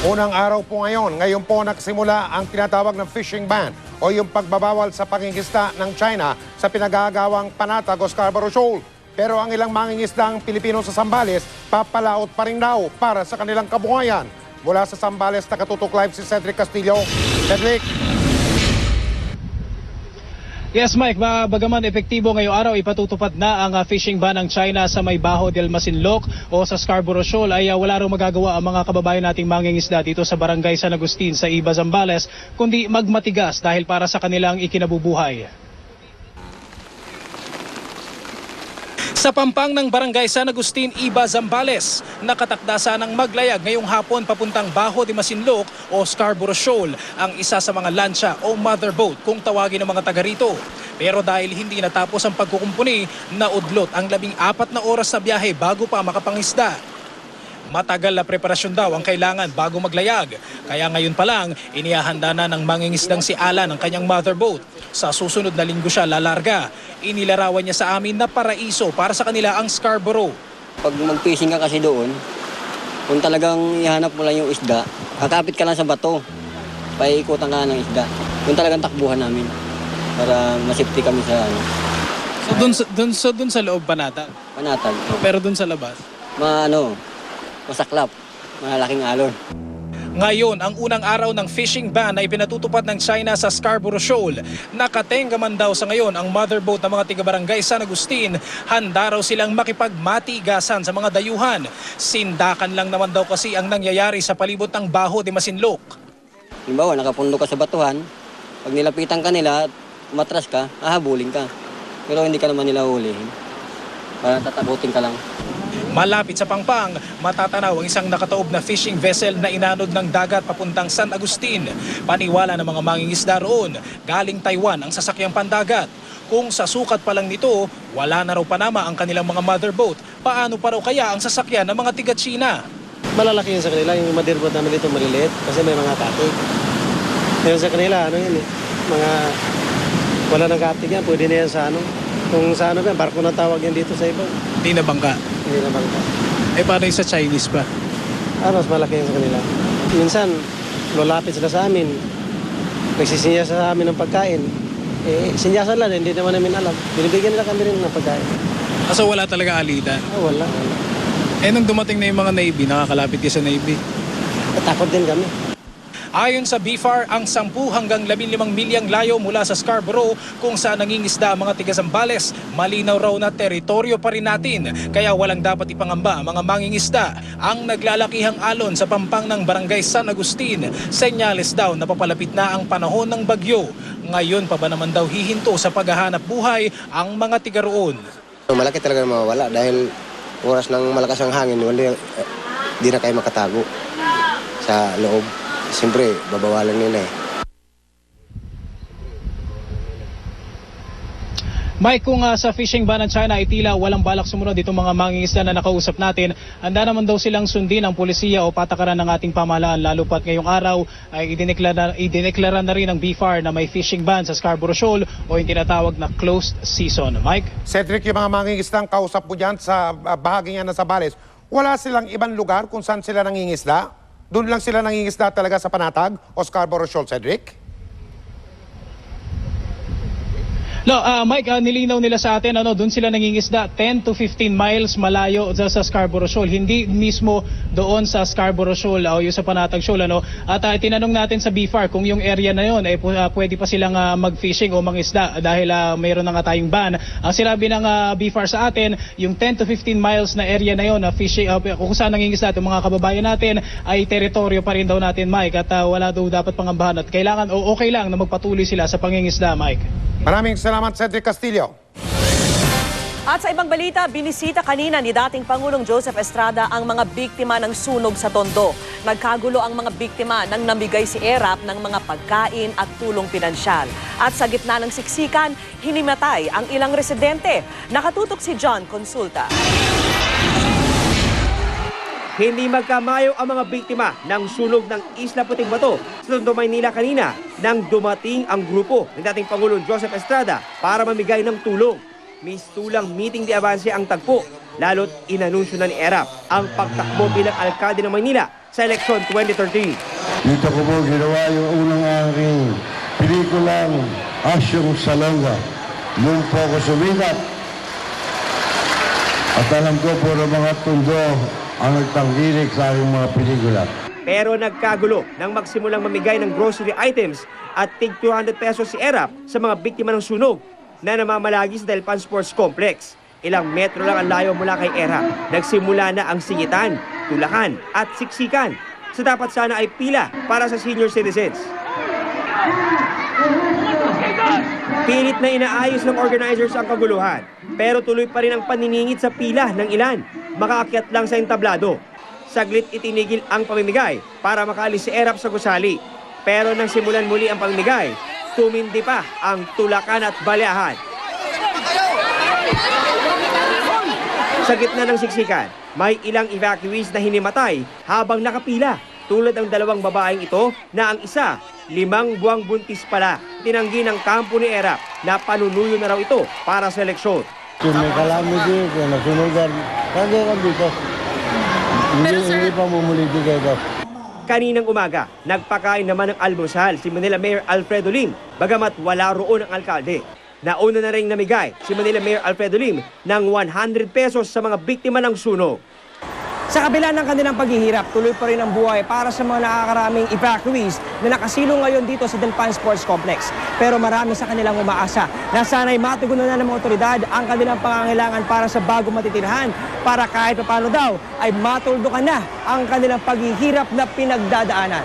Unang araw po ngayon po nagsimula ang tinatawag na fishing ban o yung pagbabawal sa pangingisda ng China sa pinagagawang Panatag o Scarborough Shoal. Pero ang ilang mangingisdang Pilipino sa Zambales, papalaot pa rin daw para sa kanilang kabuhayan. Mula sa Zambales, nakatutok live si Cedric Castillo. Cedric. Yes, Mike, bagaman epektibo ngayong araw, ipatutupad na ang fishing ban ng China sa may Baho del Masinloc o sa Scarborough Shoal ay wala raw magagawa ang mga kababayan nating mangingisda dito sa Barangay San Agustin sa Iba, Zambales, kundi magmatigas dahil para sa kanilang ikinabubuhay. Sa pampang ng Barangay San Agustin, Iba, Zambales, nakatakda sanang maglayag ngayong hapon papuntang Baho de Masinloc o Scarborough Shoal ang isa sa mga lancha o motherboat kung tawagin ng mga taga rito. Pero dahil hindi natapos ang pagkukumpuni, naudlot ang 14 na oras na biyahe bago pa makapangisda. Matagal na preparasyon daw ang kailangan bago maglayag. Kaya ngayon pa lang, inihahanda na ng mangingisdang si Alan ang kanyang motherboat. Sa susunod na linggo siya lalarga. Inilarawan niya sa amin na paraiso para sa kanila ang Scarborough. Pag mag-fishing ka kasi doon, kung talagang ihanap mo lang yung isda, kakapit ka lang sa bato, paikutan ka ng isda. Kung talagang takbuhan namin para masafety kami sa ano. So dun sa loob Panatag? Panatag. Pero dun sa labas? Masaklap, malaking alon. Ngayon, ang unang araw ng fishing ban na ipinatutupad ng China sa Scarborough Shoal. Nakatenga man daw sa ngayon ang motherboat ng mga tiga-barangay San Agustin. Handa raw silang makipagmatigasan sa mga dayuhan. Sindakan lang naman daw kasi ang nangyayari sa palibot ng Baho de Masinloc. Halimbawa, nakapundo ka sa batuhan, pag nilapitan ka nila, umatras ka, hahabulin ka. Pero hindi ka naman nila hulihin. Parang tatakutin ka lang. Malapit sa Pangpang, matatanaw ang isang nakataob na fishing vessel na inanod ng dagat papuntang San Agustin. Paniwala ng mga mangingisda roon, galing Taiwan ang sasakyang pandagat. Kung sa sukat pa lang nito, wala na raw Panama ang kanilang mga motherboat. Paano pa raw kaya ang sasakyan ng mga tiga-China? Malalaki yun sa kanila, yung motherboat namin dito maliliit kasi may mga katig. Ngayon sa kanila, wala nang katig yan, pwede na yan sa kung sa barko na tawag yan dito sa iba. Hindi na bangka. Hindi na bangka. Paano yung sa Chinese pa? Mas malaki yan sa kanila. Minsan, lulapit sila sa amin. Nagsisinya sa amin ng pagkain. Sinyasan lang, hindi naman namin alam. Binibigyan nila kami rin ng pagkain. So wala talaga alitan? Wala. Nung dumating na yung mga Navy, nakakalapit kayo sa Navy? Takot din kami. Ayon sa BFAR, ang 10 hanggang 15 milyang layo mula sa Scarborough kung saan nangingisda ang mga tiga-Zambales, malinaw raw na teritoryo pa rin natin. Kaya walang dapat ipangamba ang mga mangingisda. Ang naglalakihang alon sa pampang ng Barangay San Agustin, senyales daw na papalapit na ang panahon ng bagyo. Ngayon pa ba naman daw hihinto sa paghahanap buhay ang mga tiga roon? Malaki talaga mawawala dahil oras ng malakas ang hangin, di na kayo makatago sa loob. Siyempre, babawalan nila Mike, kung sa fishing ban ng China ay tila walang balak sumunod itong mga mangingisda na nakausap natin, handa naman daw silang sundin ang pulisiya o patakaran ng ating pamahalaan, lalo pat ngayong araw ay idineklara na rin ng BFAR na may fishing ban sa Scarborough Shoal o yung tinatawag na closed season. Mike? Cedric, yung mga mangingisdang kausap mo dyan sa bahagi nga na Zambales, wala silang ibang lugar kung saan sila nangingisda? Doon lang sila nangingisda talaga sa Panatag o Scarborough Shoal, Cedric? No, Mike, nilinaw nila sa atin, doon sila nangingisda 10 to 15 miles malayo sa Scarborough Shoal. Hindi mismo doon sa Scarborough Shoal o yung sa Panatag Shoal. At tinanong natin sa BFAR kung yung area na yun, pwede pa silang mag-fishing o mangisda dahil mayroon na nga tayong ban. Ang sinabi ng BFAR sa atin, yung 10 to 15 miles na area na yun, fishing, kung saan nangingisda itong mga kababayan natin, ay teritoryo pa rin daw natin, Mike. At wala daw dapat pangambahan at kailangan o okay lang na magpatuloy sila sa pangingisda, Mike. Maraming salamat, Cedric Castillo. At sa ibang balita, binisita kanina ni dating Pangulong Joseph Estrada ang mga biktima ng sunog sa Tondo. Nagkagulo ang mga biktima nang namigay si ERAP ng mga pagkain at tulong pinansyal. At sa gitna ng siksikan, hinimatay ang ilang residente. Nakatutok si John Consulta. Hindi magkamayo ang mga biktima ng sunog ng Isla Puting Bato sa Tondo, Maynila kanina nang dumating ang grupo ng dating Pangulong Joseph Estrada para mamigay ng tulong. Mistulang meeting de avance ang tagpo lalo't inanunsyo na ni Erap ang pagtakbo bilang alkalde ng Maynila sa eleksyon 2013. Dito ko po ginawa yung unang aking pelikulang Asyong Salonga. Doon po ako sumikat. At alam ko po ng mga tundo ang nagtanggilik sa aking mga pelikula. Pero nagkagulo nang magsimulang mamigay ng grocery items at tig 200 pesos si Erap sa mga biktima ng sunog na namamalagi sa Delpan Sports Complex. Ilang metro lang ang layo mula kay Erap. Nagsimula na ang singitan, tulakan at siksikan sa dapat sana ay pila para sa senior citizens. Pilit na inaayos ng organizers ang kaguluhan, pero tuloy pa rin ang paniningit sa pila ng ilan. Makaakyat lang sa entablado. Saglit itinigil ang pamimigay para makaalis si Erap sa gusali. Pero nang simulan muli ang pamimigay, tumindi pa ang tulakan at baleahan. Sa gitna ng siksikan, may ilang evacuees na hinimatay habang nakapila. Tulad ang dalawang babaeng ito na ang isa, 5 buwang buntis pala. Tinanggi ng kampo ni Erap na panunuyo na raw ito para sa eleksyon. Kung may calamity, kung nasunugan, kagaya ka dito. Hindi pa mumulitigay ka. Kaninang umaga, nagpakain naman ng almusal si Manila Mayor Alfredo Lim, bagamat wala roon ang alkalde. Nauna na rin namigay si Manila Mayor Alfredo Lim ng 100 pesos sa mga biktima ng sunog. Sa kabila ng kanilang paghihirap, tuloy pa rin ang buhay para sa mga nakakaraming evacuees na nakasilong ngayon dito sa Delpan Sports Complex. Pero marami sa kanilang umaasa na sana'y matugunan na ng mga otoridad ang kanilang pangangailangan para sa bagong matitirhan para kahit paano daw ay matuldukan na ang kanilang paghihirap na pinagdadaanan.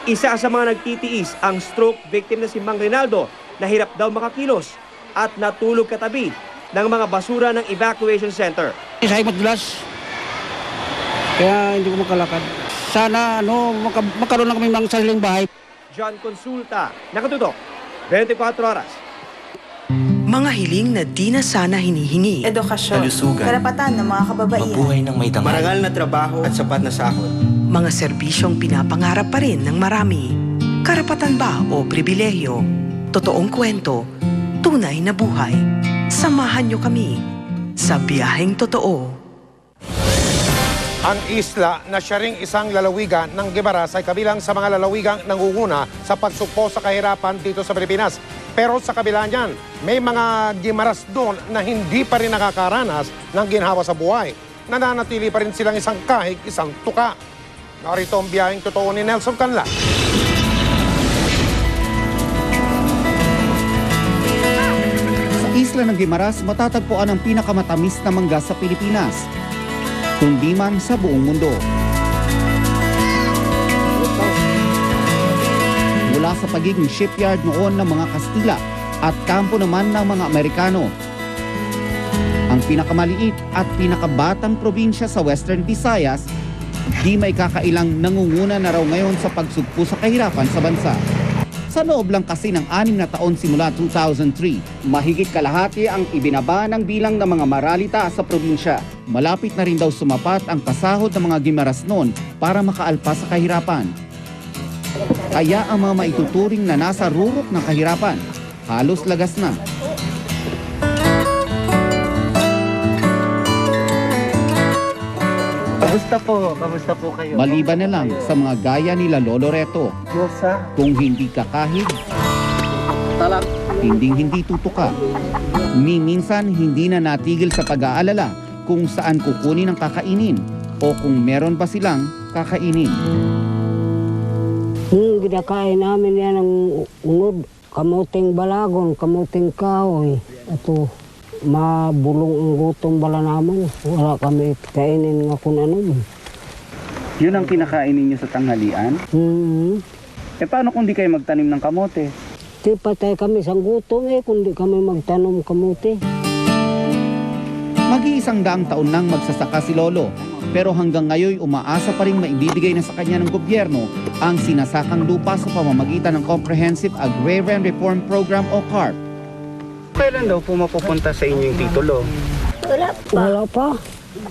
Isa sa mga nagtitiis ang stroke victim na si Mang Rinaldo na hirap daw makakilos at natulog katabi ng mga basura ng evacuation center. Sa Himagdulas, kaya hindi ko makalakad. Sana magkaroon lang kami ng sariling bahay. John Consulta, nakatutok, 24 oras. Mga hiling na di na sana hinihingi. Edukasyon, kalusugan, karapatan ng mga kababaihan, mabuhay ng may dangal, Marangal na trabaho at sapat na sahod. mga serbisyong pinapangarap pa rin ng marami. Karapatan ba o pribilehyo? Totoong kwento, tunay na buhay. Samahan niyo kami sa biyaheng totoo. Ang isla na siya ring isang lalawigan ng Guimaras ay kabilang sa mga lalawigang nangunguna sa pagsugpo sa kahirapan dito sa Pilipinas. Pero sa kabila niyan, may mga Guimaras doon na hindi pa rin nakakaranas ng ginhawa sa buhay. Nananatili pa rin silang isang kahig, isang tuka. Narito ang biyaheng totoo ni Nelson Canla. Sa isla ng Guimaras, matatagpuan ang pinakamatamis na mangga sa Pilipinas, kundi man sa buong mundo. Mula sa pagiging shipyard noon ng mga Kastila at kampo naman ng mga Amerikano, ang pinakamaliit at pinakabatang probinsya sa Western Visayas, di may kakailang nangunguna na raw ngayon sa pagsugpo sa kahirapan sa bansa. Sa loob lang kasi ng 6 na taon simula 2003, mahigit kalahati ang ibinaba ng bilang ng mga maralita sa probinsya. Malapit na rin daw sumapat ang pasahod ng mga Guimaras noon para makaalpas sa kahirapan. Kaya ang mga maituturing na nasa rurok ng kahirapan, halos lagas na. Kamusta po kayo? Maliban na lang sa mga gaya nila Lolo Reto, kung hindi kakahig, hindi tutuka. Minsan hindi na natigil sa pag-aalala kung saan kukunin ang kakainin o kung meron ba silang kakainin. Ginakain namin yan ng ungod, kamuting balagon, kamuting kahoy. Ito, mabulong ang gutom bala namin. Wala kami kainin nga kung ano. Yun ang kinakain ninyo sa tanghalian? Eh paano kung di kayo magtanim ng kamote? Di patay kami sa gutom kung di kami magtanom kamote. Mag-iisang daang taon nang magsasaka si Lolo, pero hanggang ngayon umaasa pa rin maibibigay na sa kanya ng gobyerno ang sinasakang lupa sa pamamagitan ng Comprehensive Agrarian Reform Program o CARP. Kailan daw po mapupunta sa inyo yung titulo? Wala pa.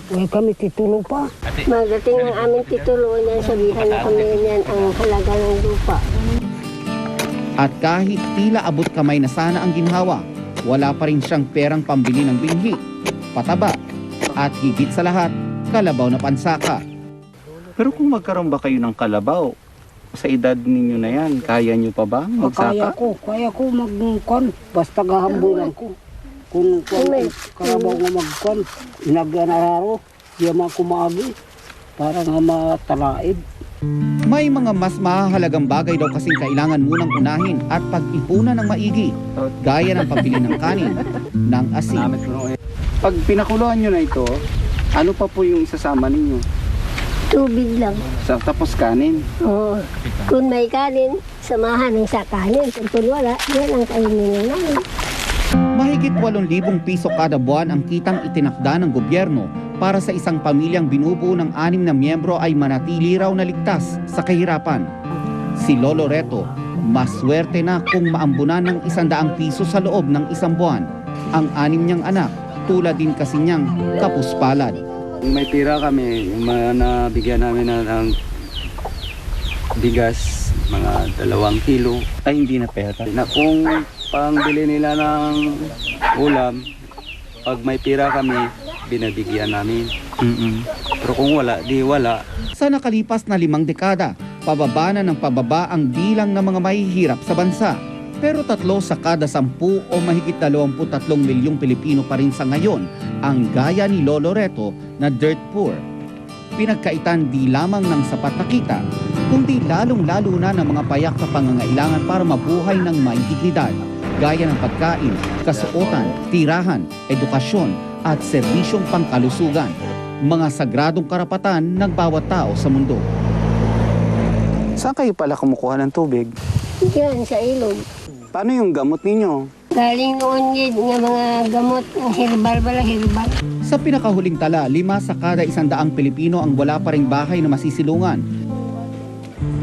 May kami titulo pa. Magating ang aming titulo na sabihan na kami yan ang halaga ng lupa. At kahit tila abot kamay na sana ang ginhawa, wala pa rin siyang perang pambili ng binhi, pataba, At higit sa lahat, kalabaw na pansaka. Pero kung magkaroon ba kayo ng kalabaw, sa edad ninyo na yan, kaya nyo pa ba magsaka? Kaya ko magkon, basta gahambulan ko. Kung karabaw nga magkon, inaganararo, diya mga kumagi, para nga matalaid. May mga mas mahalagang bagay daw kasing kailangan munang unahin at pag-ipunan ng maigi, gaya ng pambili ng kanin, ng asin. Pag pinakuluan nyo na ito, ano pa po yung isasama ninyo? Tubig lang. Tapos kanin? Oo. Kung may kanin, samahan ng sa kanin. Kung wala, yan ang kainin namin. Mahigit 8,000 piso kada buwan ang kitang itinakda ng gobyerno para sa isang pamilyang binubuo ng 6 na miyembro ay manatili raw na ligtas sa kahirapan. Si Lolo Reto, maswerte na kung maambunan ng 100 piso sa loob ng isang buwan. Ang 6 niyang anak, tulad din kasi niyang kapuspalad. May pira kami, yung nabigyan namin ng bigas, mga 2 kilo, ay hindi na pera. Na kung pangbili nila ng ulam, pag may pira kami, binabigyan namin. Pero kung wala, di wala. Sa nakalipas na 5 dekada, pababa na ng pababa ang bilang ng mga mahihirap sa bansa. Pero 3 sa kada 10 o mahigit 23 milyong Pilipino pa rin sa ngayon ang gaya ni Lolo Reto na dirt poor. Pinagkaitan di lamang ng sapat na kita, kundi lalong-lalo na ng mga payak na pangangailangan para mabuhay ng may dignidad, gaya ng pagkain, kasuotan, tirahan, edukasyon at serbisyong pangkalusugan, mga sagradong karapatan ng bawat tao sa mundo. Saan kayo pala kumukuha ng tubig? Yan, sa ilog. Paano yung gamot ninyo? Galing noon yun nga mga gamot, herbal. Sa pinakahuling tala, 5 sa kada 100 Pilipino ang wala pa ring bahay na masisilungan.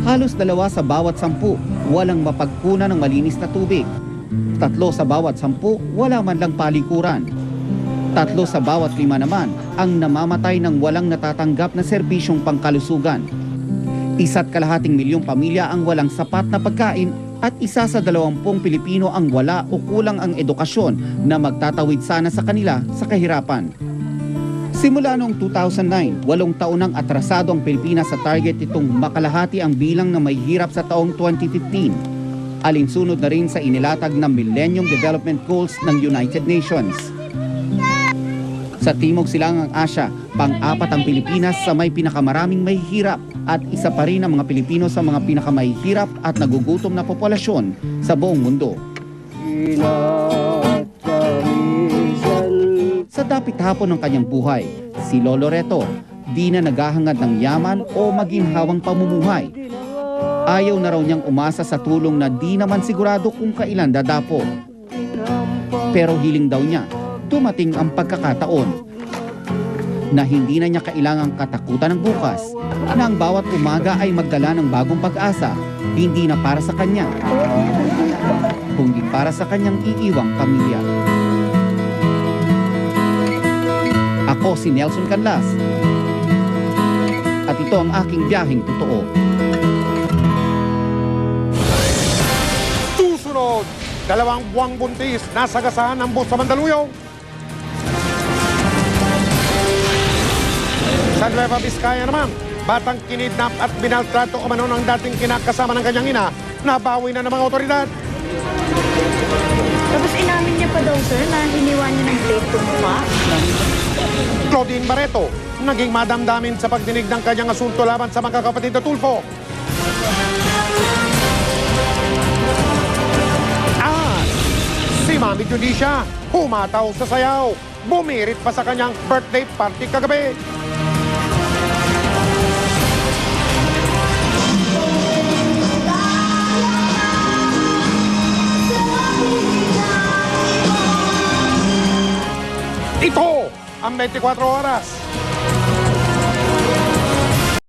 Halos 2 sa bawat 10 walang mapagkunan ng malinis na tubig. 3 sa bawat 10 wala man lang palikuran. 3 sa bawat 5 naman ang namamatay ng walang natatanggap na serbisyong pangkalusugan. 1,2 milyong pamilya ang walang sapat na pagkain at 1 sa 20 Pilipino ang wala o kulang ang edukasyon na magtatawid sana sa kanila sa kahirapan. Simula noong 2009, 8 taon nang atrasado ang Pilipinas sa target itong makalahati ang bilang na may hirap sa taong 2015. Alinsunod na rin sa inilatag na Millennium Development Goals ng United Nations. Sa Timog Silangang Asya, pang-4 ang Pilipinas sa may pinakamaraming mahihirap at isa pa rin ang mga Pilipino sa mga pinakamahihirap at nagugutom na populasyon sa buong mundo. Sa dapit hapon ng kanyang buhay, si Lolo Reto di na naghahangad ng yaman o maginhawang pamumuhay. Ayaw na raw niyang umasa sa tulong na di naman sigurado kung kailan dadapo. Pero hiling daw niya, dumating ang pagkakataon na hindi na niya kailangang katakutan ng bukas, na ang bawat umaga ay magdala ng bagong pag-asa, hindi na para sa kanya, kundi para sa kanyang iiwang pamilya. Ako si Nelson Canlas, at ito ang aking biyaheng totoo. Susunod, 2 buwang buntis, nasagasaan ang bus sa Mandaluyong. Sa Nueva Vizcaya naman, batang kinidnap at binaltrato umano ng dating kinakasama ng kanyang ina, nabawi na ng mga otoridad. Tapos inamin niya pa daw, sir, na hiniwan niya ng plate to mukha. Claudine Barreto, naging madamdamin sa pagdinig ng kanyang asunto laban sa mga kapatid na Tulfo. At si Mami Judicia, humataw sa sayaw, bumirit pa sa kanyang birthday party kagabi. Ito ang 24 oras.